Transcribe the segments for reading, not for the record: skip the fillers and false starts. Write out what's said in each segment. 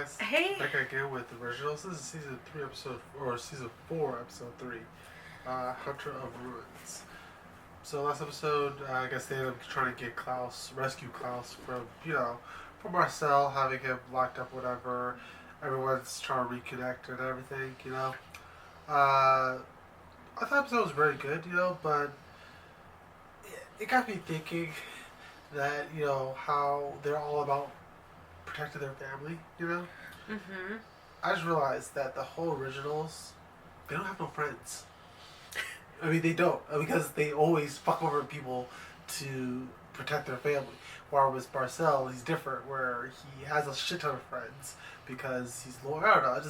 guys. Hey. Back again with the originals. This is season 4, episode 3. Hunter of Ruins. So last episode, I guess they ended up trying to rescue Klaus from Marcel, having him locked up, whatever. Everyone's trying to reconnect and everything, I thought the episode was very good, but it got me thinking that, how they're all about protecting their family, Mm-hmm. I just realized that the whole originals, they don't have no friends. I mean, they don't, because they always fuck over people to protect their family. While with Marcel, he's different, where he has a shit ton of friends because he's loyal. I don't know.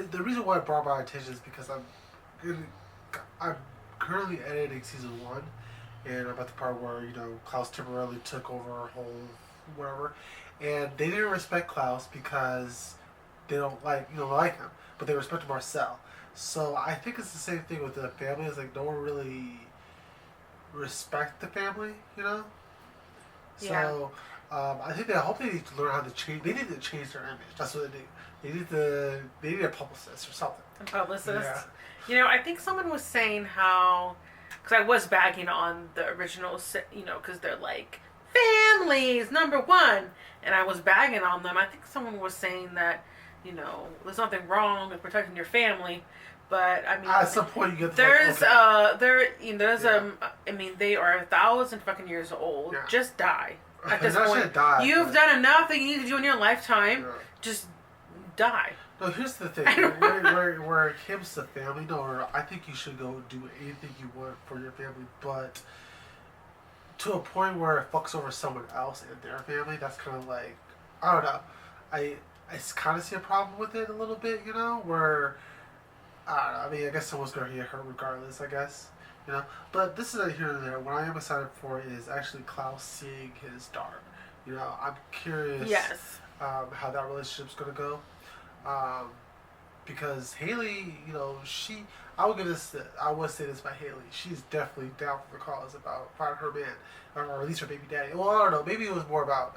The reason why I brought my attention is because I'm currently editing season 1, and I'm at the part where Klaus temporarily took over our whole whatever, and they didn't respect Klaus because they don't like him, but they respect Marcel. So I think it's the same thing with the family. It's like no one really respect the family, Yeah. So I think I hope they need to learn how to change. They need to change their image. That's what they need. They need a publicist or something. A publicist. Yeah. I think someone was saying how, because I was bagging on the original, because they're like, families number 1, and I was bagging on them. I think someone was saying that, there's nothing wrong with protecting your family, but I mean, at some point you get there's yeah. They are 1,000 fucking years old. Yeah. Just die at this Not point. Die, You've done enough that you need to do in your lifetime. Yeah. Just die. No, here's the thing. where it comes to family, I think you should go do anything you want for your family, but to a point where it fucks over someone else and their family, that's kind of like, I don't know. I kind of see a problem with it a little bit, where, I don't know. I mean, I guess someone's going to get hurt regardless, I guess, But this is a here and there. What I am excited for is actually Klaus seeing his daughter. I'm curious how that relationship's going to go. Because Haley, I would say this about Haley. She's definitely down for the cause about finding her man, or at least her baby daddy. Well, I don't know. Maybe it was more about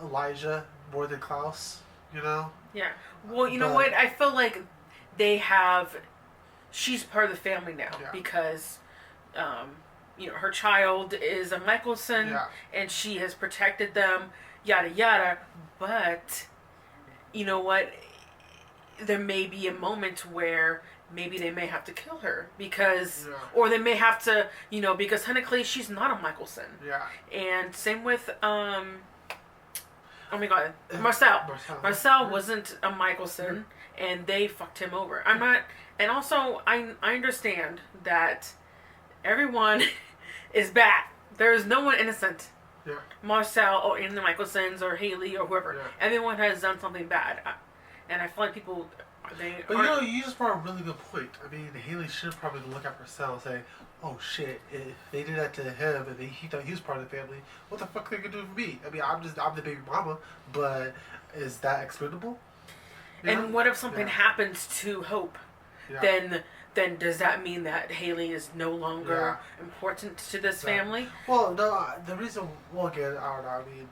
Elijah more than Klaus. Yeah. Well, you know what? I feel like she's part of the family now because, her child is a Michelson and she has protected them, yada yada. But, you know what? There may be a moment where maybe they may have to kill her or they may have to, because technically she's not a Michelson. Yeah. And same with, oh my god, Marcel wasn't a Michelson, and they fucked him over. And also, I understand that everyone is bad. There is no one innocent. Yeah. Marcel or in the Michelsons or Haley or whoever. Yeah. Everyone has done something bad. And I feel like people, But you just brought a really good point. I mean, Haley should probably look at Marcel and say, oh shit, if they did that to him and he thought he was part of the family, what the fuck they could do for me? I mean, I'm the baby mama, but is that expendable? And what if something happens to Hope? Yeah. Then does that mean that Haley is no longer important to this family? Well, no, the reason, again, I don't know, I mean,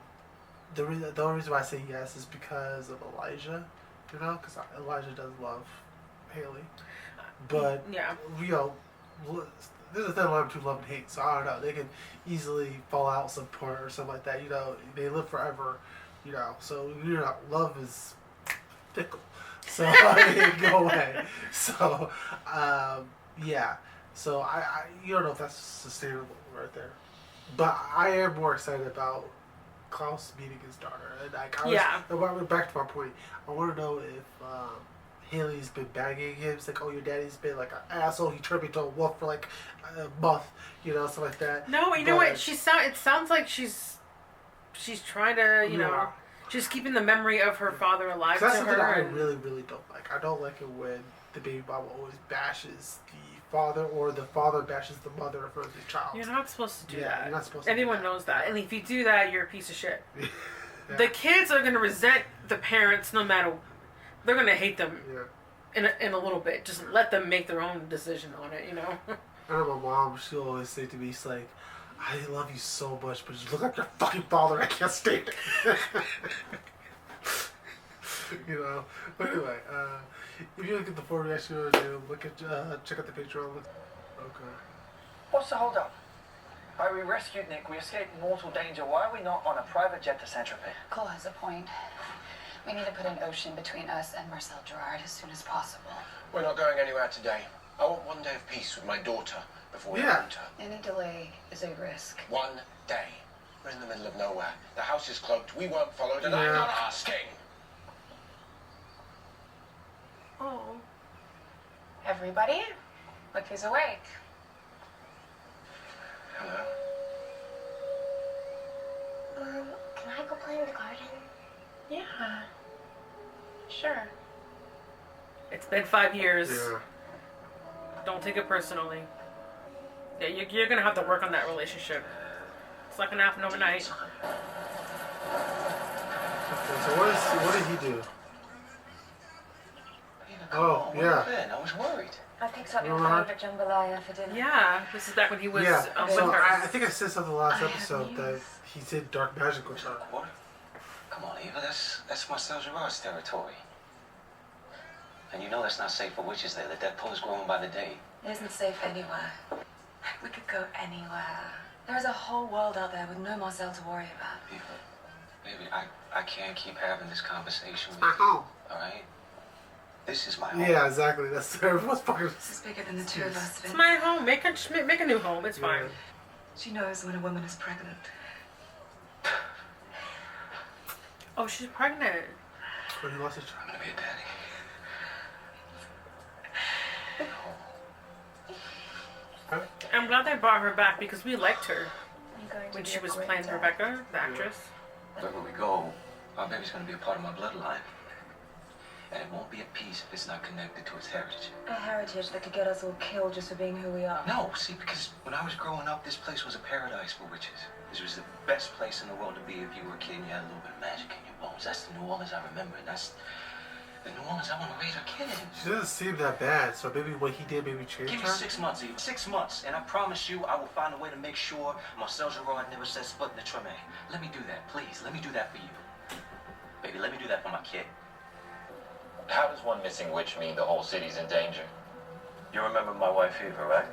the only reason why I say yes is because of Elijah, because Elijah does love Haley. But, there's a thin line between love and hate, so I don't know, they can easily fall out some point or something like that, they live forever, so, love is fickle. So, I mean, go away. So, So, I you don't know if that's sustainable right there. But I am more excited about Klaus meeting his daughter. And back to my point, I want to know if Haley's been bagging him. It's like, oh, your daddy's been like an asshole. He turned me into a wolf for like a month, something like that. No, you know what? It sounds like she's trying to, she's keeping the memory of her father alive to her. That's something I really, really don't like. I don't like it when the baby mama always bashes the father or the father bashes the mother for the child. You're not supposed to do that. You're not supposed to. Everyone knows that. And if you do that, you're a piece of shit. The kids are going to resent the parents no matter. They're going to hate them in a little bit. Just let them make their own decision on it, I know my mom, she'll always say to me, she's like, I love you so much, but you look like your fucking father. I can't stand it. You know. But anyway, if you look at the full reaction you want to do, check out the picture. Okay. What's the hold up? Right, we rescued Nick, we escaped mortal danger. Why are we not on a private jet to Saint-Tropez? Cole has a point. We need to put an ocean between us and Marcel Gerard as soon as possible. We're not going anywhere today. I want one day of peace with my daughter before we leave her. Any delay is a risk. 1 day. We're in the middle of nowhere. The house is cloaked. We weren't followed, and I'm not asking. Oh. Everybody, look who's awake. Hello. Can I go play in the garden? Yeah. Sure. It's been 5 years. Yeah. Don't take it personally. Yeah, you're gonna have to work on that relationship. It's not gonna happen overnight. Okay, so what did he do? Oh, yeah. I was worried. I picked up your favorite jambalaya for dinner. Yeah, this is back when he was with So her. I think I said something last episode that he did dark magic or something. What? Come on, Eva. That's Marcel Gerard's territory. And you know that's not safe for witches there. The dead pool is growing by the day. It isn't safe anywhere. We could go anywhere. There's a whole world out there with no Marcel to worry about. Eva, baby, I can't keep having this conversation with you. Home. All right? This is my home. Yeah, exactly. That's everyone's fucking. This is bigger than the two of us. It's my home. Make a new home. It's fine. She knows when a woman is pregnant. Oh, she's pregnant. When he lost his I'm gonna be a daddy. I'm glad they brought her back because we liked her when she was playing Rebecca, the actress. Wherever we go, our baby's gonna be a part of my bloodline. And it won't be at peace if it's not connected to its heritage. A heritage that could get us all killed just for being who we are. No, see, because when I was growing up, this place was a paradise for witches. This was the best place in the world to be if you were a kid and you had a little bit of magic in your bones. That's the New Orleans I remember, and that's the New Orleans I want to raise our kid in. She doesn't seem that bad, so maybe what he did maybe changed Give her? me 6 months, Eve. 6 months, and I promise you I will find a way to make sure Marcel Gerard never says split in the treme. Let me do that, please. Let me do that for you. Baby, let me do that for my kid. How does one missing witch mean the whole city's in danger? You remember my wife Eva, right?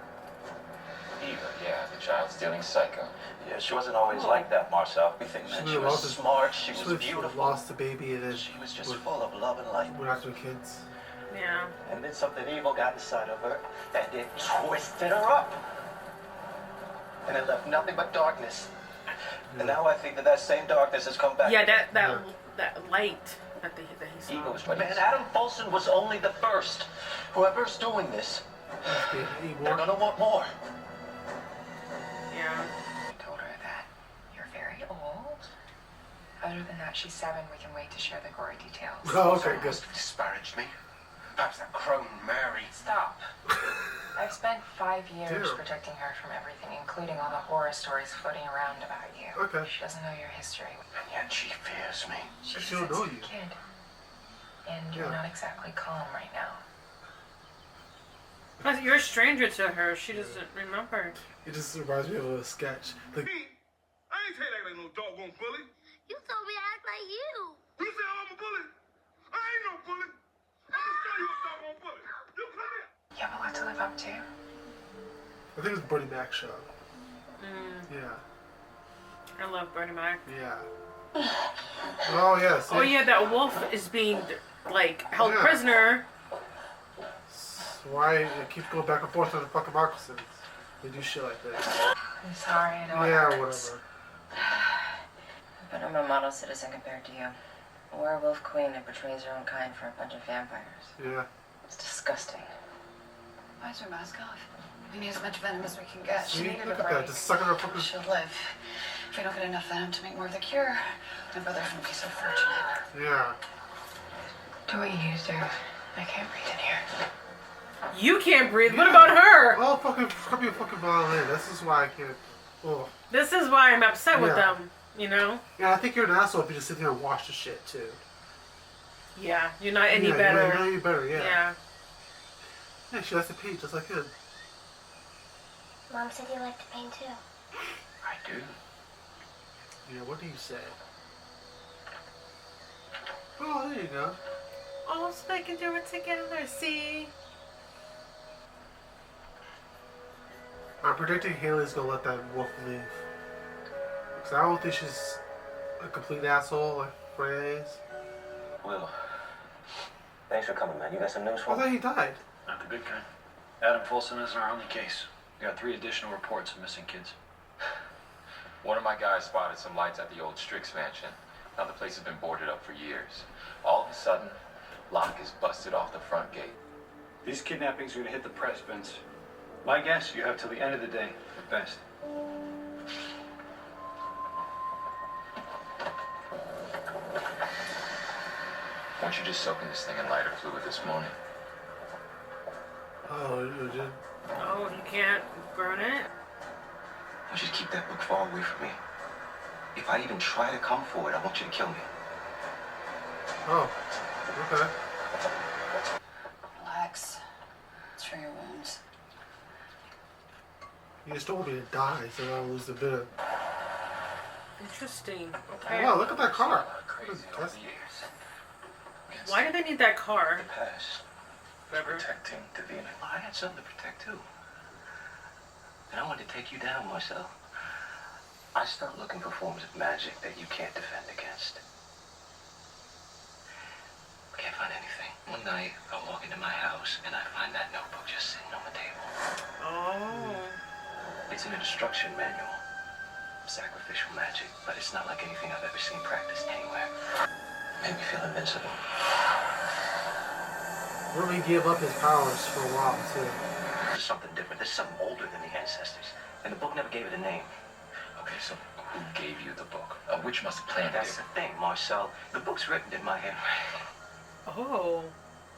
Eva, yeah, the child-stealing psycho. Yeah, she wasn't always like that, Marcel. Everything, man. She was smart, she was beautiful. Lost the baby and then She was just full of love and light. we're after kids. Yeah. And then something evil got inside of her, and it twisted her up. And it left nothing but darkness. And now I think that same darkness has come back. Yeah, that light that he saw. Ego was, man, Adam Folsom was only the first. Whoever's doing this, they're gonna want more. Yeah. I told her that you're very old. Other than that, she's 7. We can wait to share the gory details. Oh, okay, good. Must have disparaged me. Perhaps that crone Mary. Stop. I've spent 5 years Damn. protecting her from everything, including all the horror stories floating around about you. Okay. She doesn't know your history. And yet she fears me. She's She a don't know sensitive you. kid. And you're Yeah. not exactly calm right now. Plus, you're a stranger to her. She doesn't remember. It just reminds me of a sketch. Like, I ain't tell you like no doggone bully. You told me to act like you. You say I'm a bully? I ain't no bully. I'm gonna show you a doggone bully. You come here. You have a lot to live up to. I think it was Bernie Mac show. Yeah. I love Bernie Mac. Yeah. Oh yeah. See? Oh yeah, that wolf is being like held Yeah. prisoner. Why it keeps going back and forth on the fucking moccasins? They do shit like that. I'm sorry, I know it Yeah, hurts. whatever. But I'm a model citizen compared to you. A werewolf queen that betrays her own kind for a bunch of vampires. Yeah. It's disgusting. Why is her mask off? We need as much venom as we can get. She See, needed look a at break. that. Just sucking her fucking. She'll live. If we don't get enough venom to make more of the cure, my brother wouldn't be so fortunate. Yeah. Do what you used to. I can't breathe in here. You can't breathe. What about her? Oh, fucking, cut me a fucking violin. This is why I can't. Oh. This is why I'm upset with Yeah. them. You know? Yeah, I think you're an asshole if you just sit there and watch the shit too. Yeah, you're not any Yeah, better. You're not any better. Yeah. Yeah. Yeah, she likes to paint just like him. Mom said you liked to paint too. I do. Yeah. What do you say? Oh, there you go. Oh, so they can do it together, see? I'm predicting Haley's gonna let that wolf leave. Because I don't think she's a complete asshole like Freya is. Will, thanks for coming, man. You got some news I for me? thought he died. Not the good kind. Adam Folsom isn't our only case. We got 3 additional reports of missing kids. One of my guys spotted some lights at the old Strix mansion. Now the place has been boarded up for years. All of a sudden, lock is busted off the front gate. These kidnappings are gonna hit the press, Vince. My guess, you have till the end of the day, at best. Weren't you just soaking this thing in lighter fluid this morning? Oh, you did? Oh, you can't burn it? Why don't you keep that book far away from me? If I even try to come for it, I want you to kill me. Oh, okay. Relax. It's for your wounds. You just don't want me to die, so I don't lose a bit of... Interesting. Okay. Wow, look at that car. Crazy over the years. Why do they need that car? The past. Protecting Davina. Well, I had something to protect too. And I wanted to take you down, Marcel. I start looking for forms of magic that you can't defend against. Can't find anything. One night, I walk into my house and I find that notebook just sitting on the table. Oh. It's an instruction manual. Sacrificial magic, but it's not like anything I've ever seen practiced anywhere. Made me feel invincible. Ruby gave up his powers for a while, too. This is something different. This is something older than the ancestors. And the book never gave it a name. Okay, so who gave you the book? A witch must have planted That's it. the thing, Marcel. The book's written in my handwriting. Oh.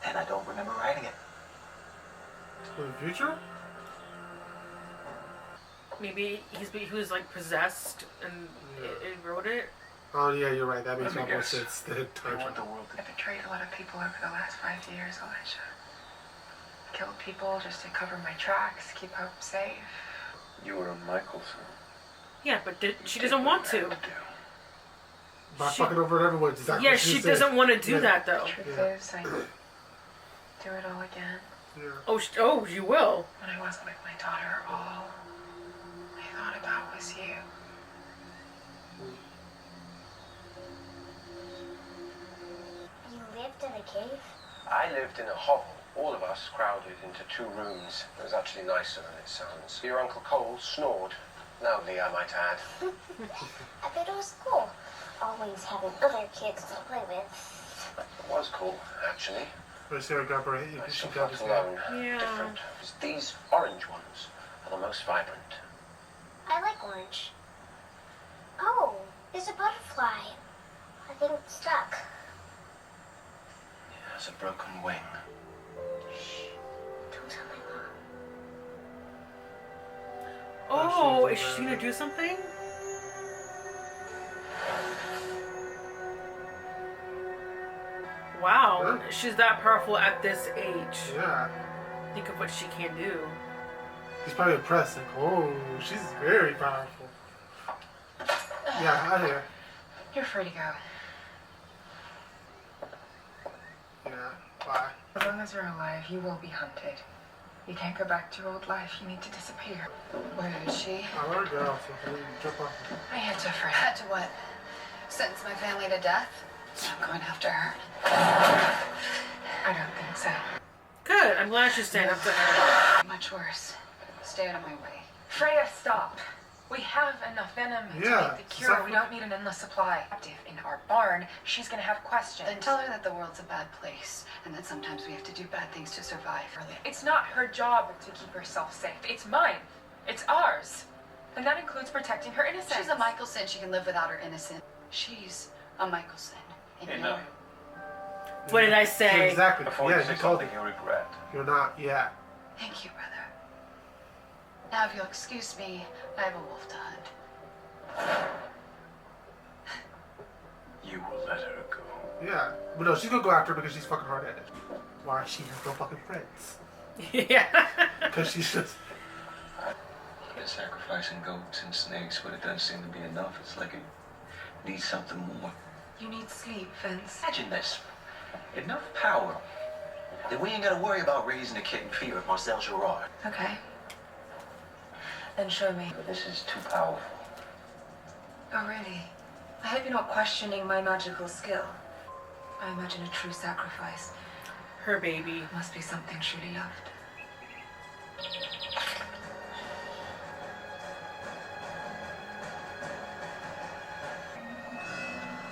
And I don't remember writing it. For the future? Maybe he was like possessed and it wrote it. Oh, yeah, you're right. That makes Let me more guess. sense than I want the time. world I betrayed a lot of people over the last 5 years, Elijah. Killed people just to cover my tracks, keep Hope safe. You were a Michelson. Yeah, but she doesn't want to. By She- fucking over everyone. Exactly Yeah, what she you said. doesn't want to do Yeah. that though. Truth Yeah. is, I do it all again. Yeah. Oh, you will. When I wasn't with my daughter, all I thought about was you. You lived in a cave? I lived in a hovel, all of us crowded into 2 rooms. It was actually nicer than it sounds. Your Uncle Cole snored. Loudly, I might add. I bet it was cool. Always having other kids to play with. It was cool, actually. But Sarah got her head. Nice She and got his left head. alone. Yeah. Different. These orange ones are the most vibrant. I like orange. Oh, there's a butterfly. I think it's stuck. It has a broken wing. Don't tell my mom. Oh, is she gonna do something? Wow, she's that powerful at this age. Yeah. Think of what she can do. He's probably impressed. Like, oh, she's very powerful. Yeah, I hear. You're free to go. Yeah, bye. As long as you're alive, you will be hunted. You can't go back to your old life. You need to disappear. Where is she? I let her go, so we can jump off. I had to Freya. Had to what? Sentence my family to death? I'm going after her. I don't think so. Good, I'm glad she's staying up to her. Much worse. Stay out of my way. Freya, stop. We have enough venom Yeah, to make the cure. We don't need an endless supply. In our barn, she's gonna have questions. Then tell her that the world's a bad place, and that sometimes we have to do bad things to survive. It's not her job to keep herself safe. It's mine. It's ours. And that includes protecting her innocence. She's a Michelson. She can live without her innocence. She's a Michelson. And Hey, you no. What did I say? Exactly. Before Yeah, you he say told something you. you regret. You're not. Yeah. Thank you, brother. Now, if you'll excuse me, I have a wolf to hunt. You will let her go. Yeah. But no, she's gonna go after her because she's fucking hard-headed. Why she has no fucking friends? Yeah. Because she's just. I've been sacrificing goats and snakes, but it doesn't seem to be enough. It's like it needs something more. You need sleep, Vince. Imagine this. Enough power. Then we ain't gotta worry about raising a kid in fear of Marcel Gerard. Okay. Then show me. But this is too powerful. Oh, really? I hope you're not questioning my magical skill. I imagine a true sacrifice. Her baby. Must be something truly loved.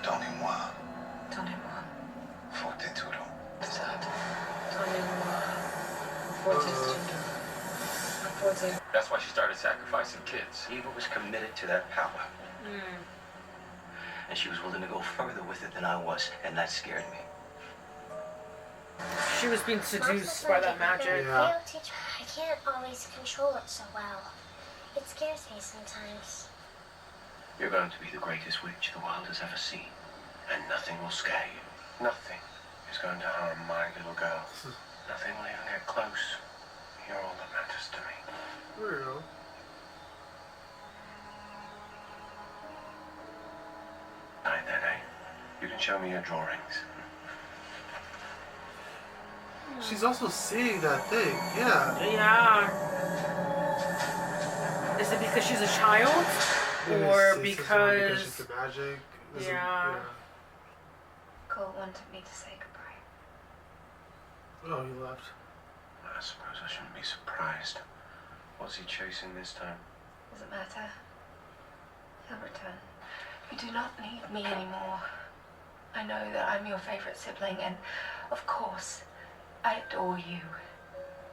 Donnez-moi. Donnez-moi. Fortitudo. Esatto. Donnez-moi. Fortitudo. Fortitudo. That's why she started sacrificing kids. Eva was committed to that power. And she was willing to go further with it than I was, and that scared me. She was being seduced by that magic. Yeah. I can't always control it so well. It scares me sometimes. You're going to be the greatest witch the world has ever seen, and nothing will scare you. Nothing is going to harm my little girl. Nothing will even get close. You're all that matters to me. There you go. Right then, eh? You can show me your drawings. She's also seeing that thing. Yeah. Yeah. Is it because she's a child? Or because she's the magic? Yeah. Cole wanted me to say goodbye. Oh, he left. I suppose I shouldn't be surprised. What's he chasing this time? Doesn't matter. He'll return. You do not need me anymore. I know that I'm your favorite sibling, and of course, I adore you.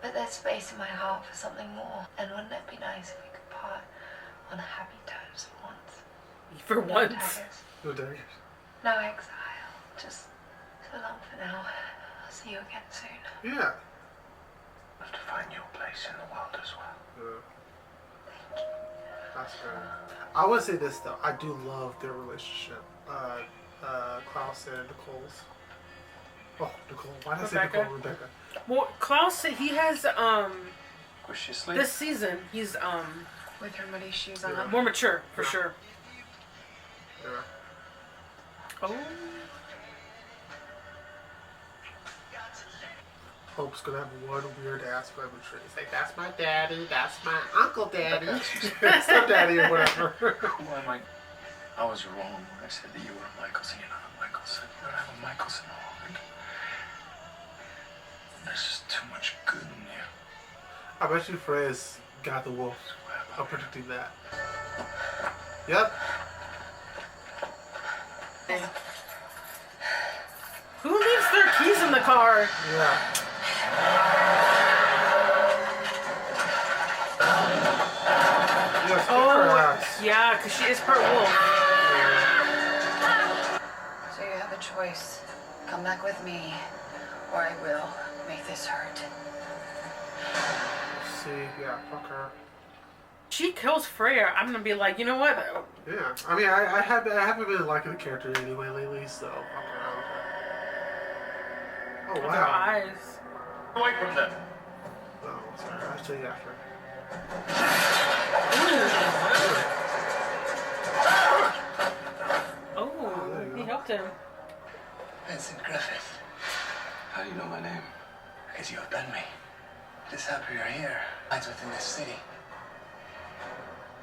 But there's space in my heart for something more. And wouldn't it be nice if we could part on happy terms for once? For No once. daggers. No daggers. No exile. Just so long for now. I'll see you again soon. Yeah. You have to find your place in the world as well. Yeah. That's fair. I would say this though. I do love their relationship. Klaus and Nicole's. Oh, Nicole. Why did I say Nicole? Rebecca. Well, Klaus, he has Was she asleep? this season he's With her muddy shoes on. more mature for sure. Yeah. Oh. Hope's gonna have one weird ass family tree. It's like, that's my daddy, that's my uncle daddy, stepdaddy or whatever. Who am I? I was wrong when I said that you were a Michelson. You're not a Michelson. You don't have a Michelson heart. There's just too much good in you. I bet you Freya's got the wolf. I'm predicting that. Yep. Who leaves their keys in the car? Yeah. Yeah, because she is part wolf. So you have a choice. Come back with me, or I will make this hurt. See, yeah, fuck her. She kills Freya. I'm gonna be like, you know what? Yeah, I mean, I haven't been liking the character anyway lately, so fuck her. Oh With wow. her eyes. Away from them. Oh, sorry. I'll tell you after. Oh, he helped him. Vincent Griffith. How do you know my name? Because you have done me. It is happy you're here. Lies within this city.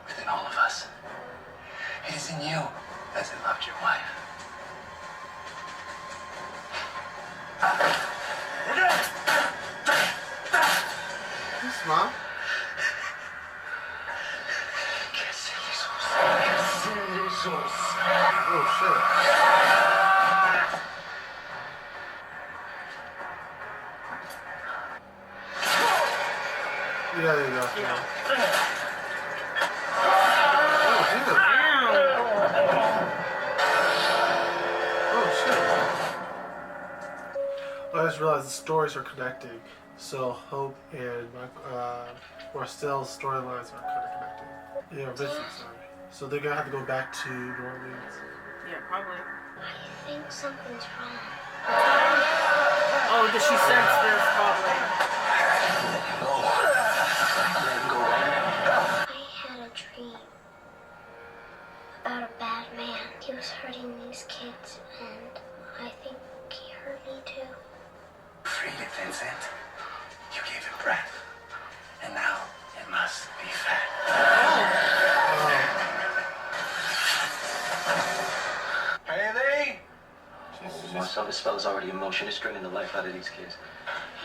Within all of us. It is in you as it loved your wife. You smile? Oh shit. Yeah, there you go. Yeah. Oh, dude. Oh, shit. I just realized the stories are connecting. So Hope and Marcel's storylines are kind of connecting. Yeah, Vincent, sorry. So they're going to have to go back to New Orleans. Yeah, probably. I think something's wrong. Oh, does she sense this? Probably. I had a dream about a bad man. He was hurting me these kids, and I think he hurt me too. Freely, Vincent. You gave him breath. And now it must be fed. Haley! Oh, Marcel, this spell is already in motion. It's draining the life out of these kids.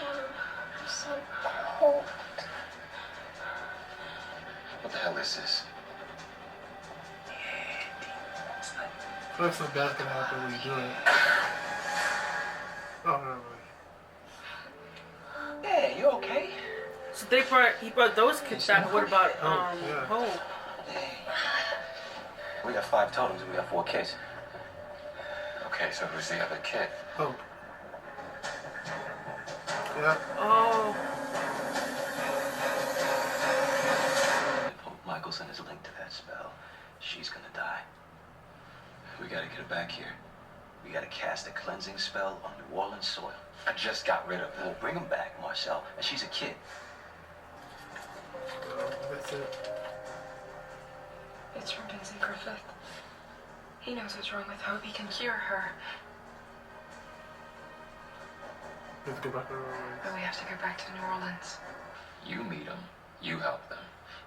I'm so cold. What the hell is this? I feel like something bad's gonna happen when you do it. Oh, no, no. Hey, you okay? So he brought those kids down. What about Hope? We got 5 totems and we got 4 kids. Okay, so who's the other kid? Hope. Yeah. Oh. If Hope Michelson is linked to that spell, she's gonna die. We gotta get her back here. We gotta cast a cleansing spell on New Orleans soil. I just got rid of her. We'll bring him back, Marcel. And she's a kid. That's it. It's from Vincent Griffith. He knows what's wrong with Hope. He can cure her. We have to go back to New Orleans. But we have to go back to New Orleans. You meet them. You help them.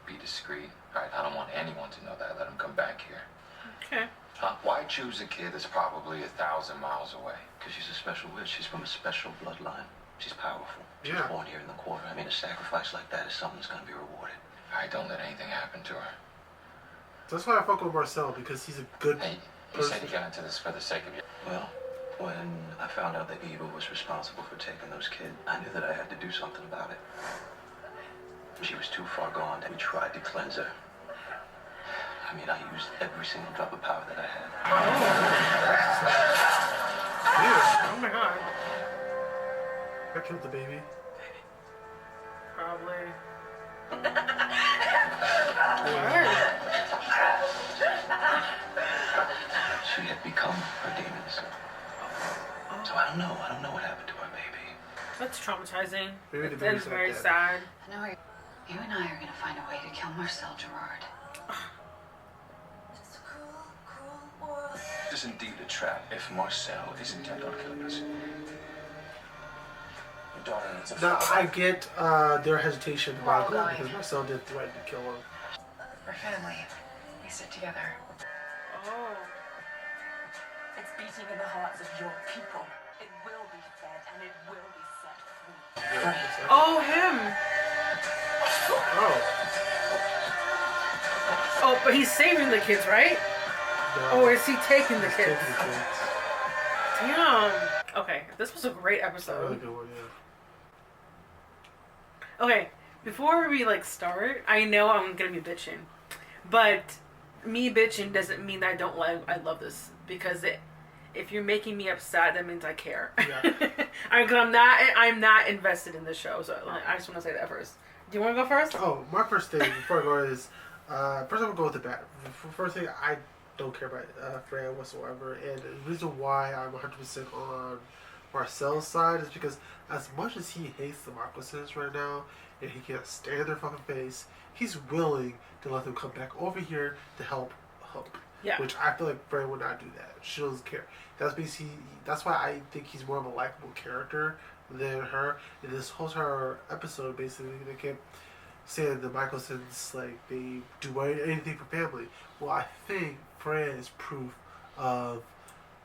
Be discreet. All right, I don't want anyone to know that. Let them come back here. Okay. Why choose a kid that's probably 1,000 miles away? Because she's a special witch. She's from a special bloodline. She's powerful. She Yeah. was born here in the quarter. I mean, a sacrifice like that is something that's gonna be rewarded. All right, don't let anything happen to her. That's why I fuck with Marcel, because he's a good Hey, you said you got into this for the sake of you. Well, when I found out that Eva was responsible for taking those kids, I knew that I had to do something about it. She was too far gone, and we tried to cleanse her. I mean, I used every single drop of power that I had. Oh my god. I killed the baby. Probably. She had become her demons. So I don't know what happened to our baby. That's traumatizing. Maybe the That's baby's not very dead. sad. I know you and I are gonna find a way to kill Marcel Gerard. This is indeed a trap if Marcel is intent on killing us. Your daughter needs a Now, father. I get their hesitation about going because Marcel did threaten to kill him. We're family. We sit together. Oh. It's beating in the hearts of your people. It will be fed and it will be set free. Oh, him. Oh. Oh, but he's saving the kids, right? No. Or is he taking the He's kids? taking the kids. Damn. Okay, this was a great Really episode. good one, yeah. Okay, before we start, I know I'm gonna be bitching, but me bitching doesn't mean that I love this, because if you're making me upset, that means I care. Yeah. I'm not invested in the show, so I just want to say that first. Do you want to go first? Oh, my first thing before I go is first I'm gonna go with the bad. First thing, I don't care about Freya whatsoever, and the reason why I'm 100% on Marcel's side is because as much as he hates the Marquesans right now, and he can't stand their fucking face, he's willing to let them come back over here to help Hope. Yeah. Which I feel like Freya would not do that. She doesn't care. That's why I think he's more of a likable character than her. In this whole entire episode, basically, they kept saying the Michelsons, they do anything for family. Well, I think Freya is proof of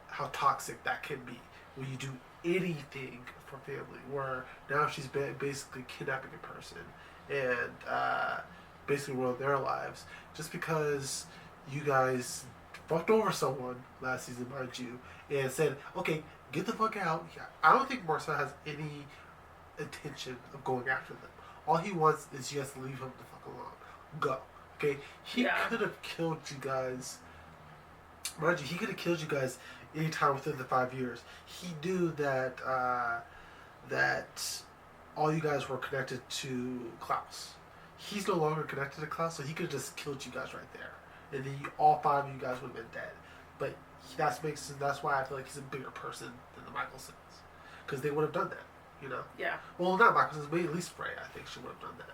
how toxic that can be when you do anything for family. Where now she's been basically kidnapping a person and basically ruined their lives just because you guys fucked over someone last season, mind you, and said, okay, get the fuck out. I don't think Marcel has any intention of going after them. All he wants is you guys to leave him the fuck alone. Go. Okay? He could have killed you guys. Mind you, he could have killed you guys anytime within the 5 years. He knew that that all you guys were connected to Klaus. He's no longer connected to Klaus, so he could have just killed you guys right there. And then all 5 of you guys would have been dead. But that's why I feel like he's a bigger person than the Michelsons. Because they would have done that, you know? Yeah. Well, not Michelsons, but at least Freya, I think she would have done that.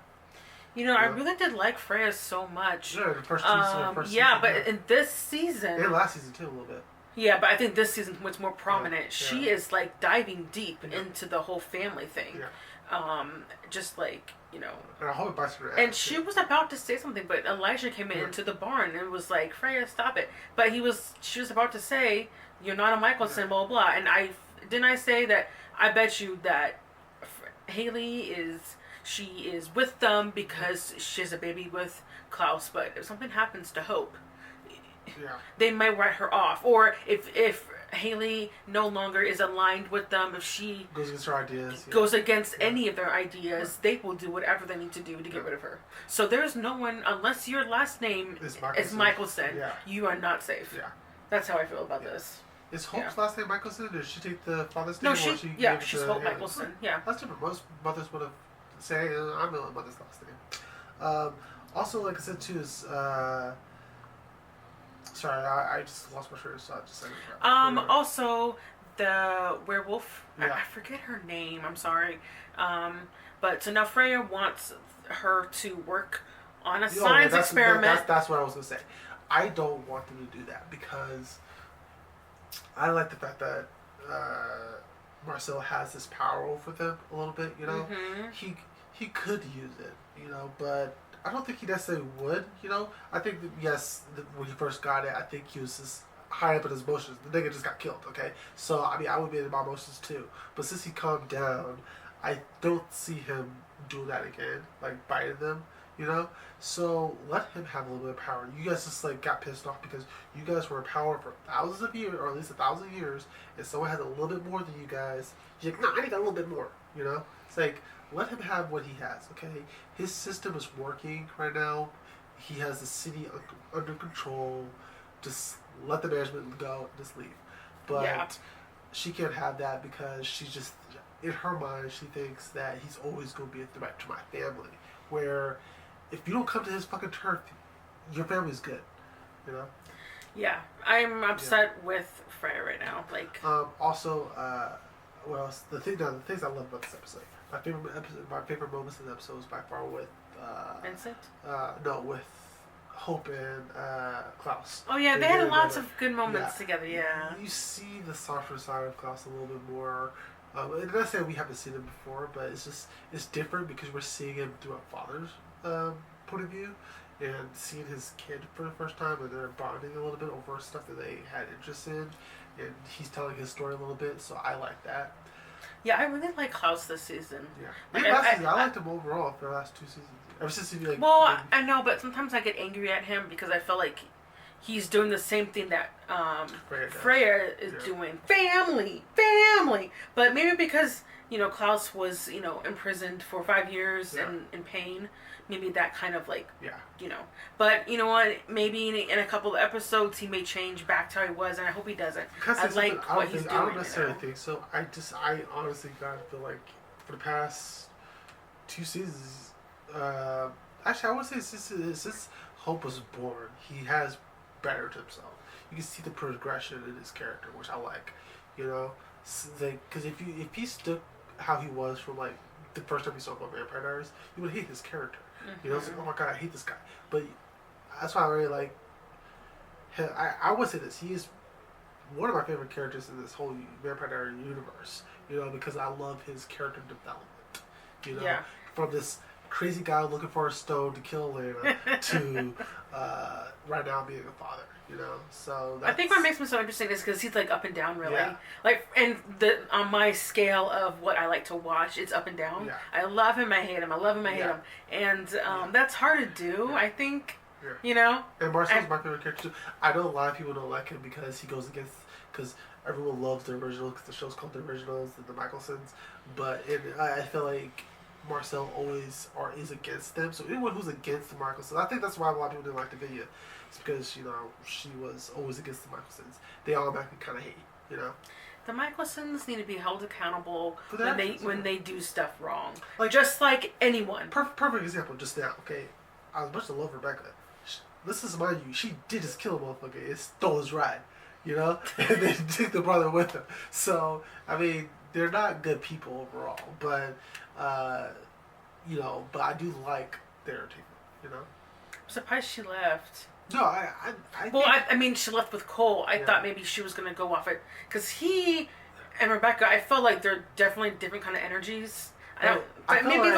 I really did like Freya so much. Yeah, the first season, but in this season... And last season, too, a little bit. Yeah, but I think this season was more prominent. Yeah. She is like diving deep into the whole family thing. Yeah. Just like, you know. And I hope it bites her ass. And she was about to say something, but Elijah came into the barn and was like, Freya, stop it. But she was about to say, you're not a Michelson, blah, blah, blah. And I say that I bet you that Haley is with them because she has a baby with Klaus, but if something happens to Hope, they might write her off. Or if Haley no longer is aligned with them, if she goes against her ideas, goes against any of their ideas, they will do whatever they need to do to get rid of her. So there's no one, unless your last name is Michelson, you are not safe. Yeah. That's how I feel about this. Is Hope's last name Michelson? Did she take the father's name? No, she's Hope Michelson. Yeah. That's different. Most mothers would have said, I'm the mother's last name. Also, like I said too, is sorry, I just lost my shirt, so I just said it. Also, the werewolf, I forget her name, I'm sorry. But so now Freya wants her to work on a science experiment. That's what I was going to say. I don't want them to do that because I like the fact that Marcel has this power over them a little bit, you know? Mm-hmm. He could use it, you know, but I don't think he necessarily would, you know? I think that, yes, when he first got it, I think he was just high up in his emotions. The nigga just got killed, okay? So, I mean, I would be in my emotions too. But since he calmed down, I don't see him doing that again, like biting them, you know? So, let him have a little bit of power. You guys just, like, got pissed off because you guys were in power for thousands of years, or at least 1,000 years, and someone had a little bit more than you guys. You're like, no, I need a little bit more, you know? It's like, let him have what he has, okay? His system is working right now. He has the city under control. Just let the management go, just leave. But she can't have that because she's just, in her mind, she thinks that he's always going to be a threat to my family. Where if you don't come to his fucking turf, your family's good, you know? Yeah, I'm upset with Freya right now. Like, also, what else? The things I love about this episode. My favorite moments in the episode was by far with Vincent. No, with Hope and Klaus. Oh yeah, they had lots of good moments together. Yeah. You see the softer side of Klaus a little bit more. And not saying we haven't seen him before, but it's different because we're seeing him through a father's point of view, and seeing his kid for the first time, and they're bonding a little bit over stuff that they had interest in, and he's telling his story a little bit. So I like that. Yeah, I really like Klaus this season. Yeah, I liked him overall for the last 2 seasons. Ever since he like. Well, I know, but sometimes I get angry at him because I feel like he's doing the same thing that Freya is doing. Family. But maybe because, you know, Klaus was, you know, imprisoned for 5 years and in pain. Maybe that kind of like, you know. But you know what? Maybe in a couple of episodes he may change back to how he was, and I hope he doesn't. I like what he's doing. I don't necessarily think so. I honestly gotta feel like for the past 2 seasons, actually I would say since Hope was born, he has bettered himself. You can see the progression in his character, which I like. You know, because if he stuck how he was from like the first time you saw him on Vampire Diaries, you would hate his character. Mm-hmm. You know, it's like, oh my god, I hate this guy. But that's why I really like him. I would say this. He is one of my favorite characters in this whole Vampire Diaries universe. You know, because I love his character development. You know, from this crazy guy looking for a stone to kill Elena to right now being a father. You know, so I think what makes him so interesting is because he's like up and down, really. Yeah. Like, and on my scale of what I like to watch, it's up and down. Yeah. I love him, I hate him. I love him, I hate him, and that's hard to do. I think, you know. And Marcel's my favorite character too. I know a lot of people don't like him because he goes against everyone loves the original because the show's called The Originals and the Michelsons, but I feel like Marcel always is against them. So anyone who's against the Michelsons, I think that's why a lot of people didn't like the video. It's because, you know, she was always against the Michelsons. They automatically kind of hate, you know. The Michelsons need to be held accountable when they do stuff wrong. Like, just like anyone. Perfect example just now, okay? I was much to love Rebecca. Listen to mind you, she did just kill a motherfucker. It stole his ride, you know? And then took the brother with him. So, I mean, they're not good people overall. But, you know, but I do like their entertainment, you know? I'm surprised she left. No, I mean, she left with Cole. I thought maybe she was gonna go off it because he and Rebecca. I felt like they're definitely different kind of energies. Maybe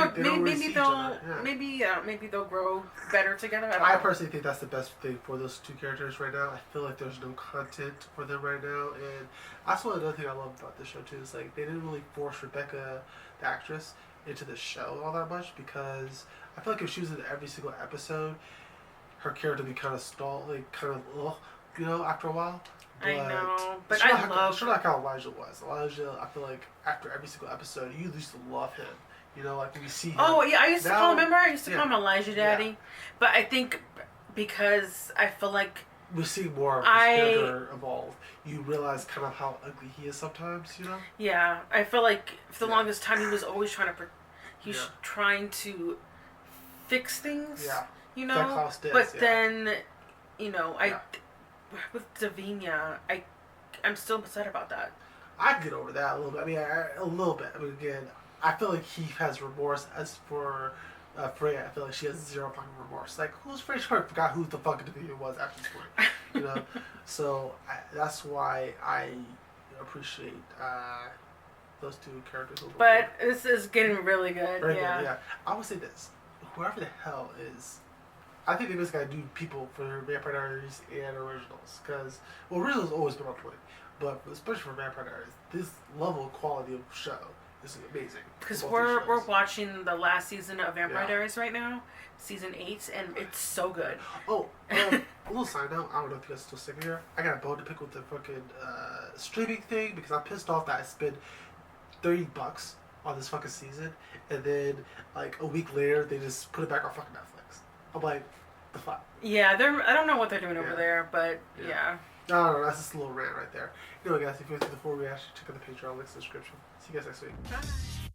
they'll grow better together. I personally think that's the best thing for those two characters right now. I feel like there's no content for them right now, and that's one another thing I love about this show too. Is like they didn't really force Rebecca, the actress, into the show all that much because I feel like if she was in every single episode, her character would be kind of stalled, like kind of after a while. But I know, but it's not like how Elijah was. Elijah, I feel like after every single episode, you used to love him. You know, like when you see him. Oh yeah, I used to call him Elijah Daddy, but I think because I feel like we see more of his character evolve. You realize kind of how ugly he is sometimes. You know. Yeah, I feel like for the longest time he was always trying to fix things. Yeah. You know, like Klaus did, but then, with Davinia, I'm still upset about that. I can get over that a little bit. I mean, a little bit. I mean, again, I feel like he has remorse. As for Freya, I feel like she has zero fucking remorse. Like, who's Freya? She probably forgot who the fuck Davinia was after this point. You know, so that's why I appreciate those two characters. But this is getting really good. Very good. Yeah, I would say this: whoever the hell is. I think they just gotta do people for Vampire Diaries and originals because originals always been on point, but especially for Vampire Diaries, this level of quality of show is amazing. Because we're watching the last season of Vampire Diaries right now, season 8, and it's so good. Oh, a little side note: I don't know if you guys are still sitting here. I got a bone to pick with the fucking streaming thing because I'm pissed off that I spent $30 on this fucking season, and then like a week later they just put it back on fucking Netflix. I'm like, the fuck? Yeah, I don't know what they're doing over there, but yeah. I don't know, that's just a little rant right there. Anyway, guys, if you want to see the full reaction, check out the Patreon links in the description. See you guys next week. Bye.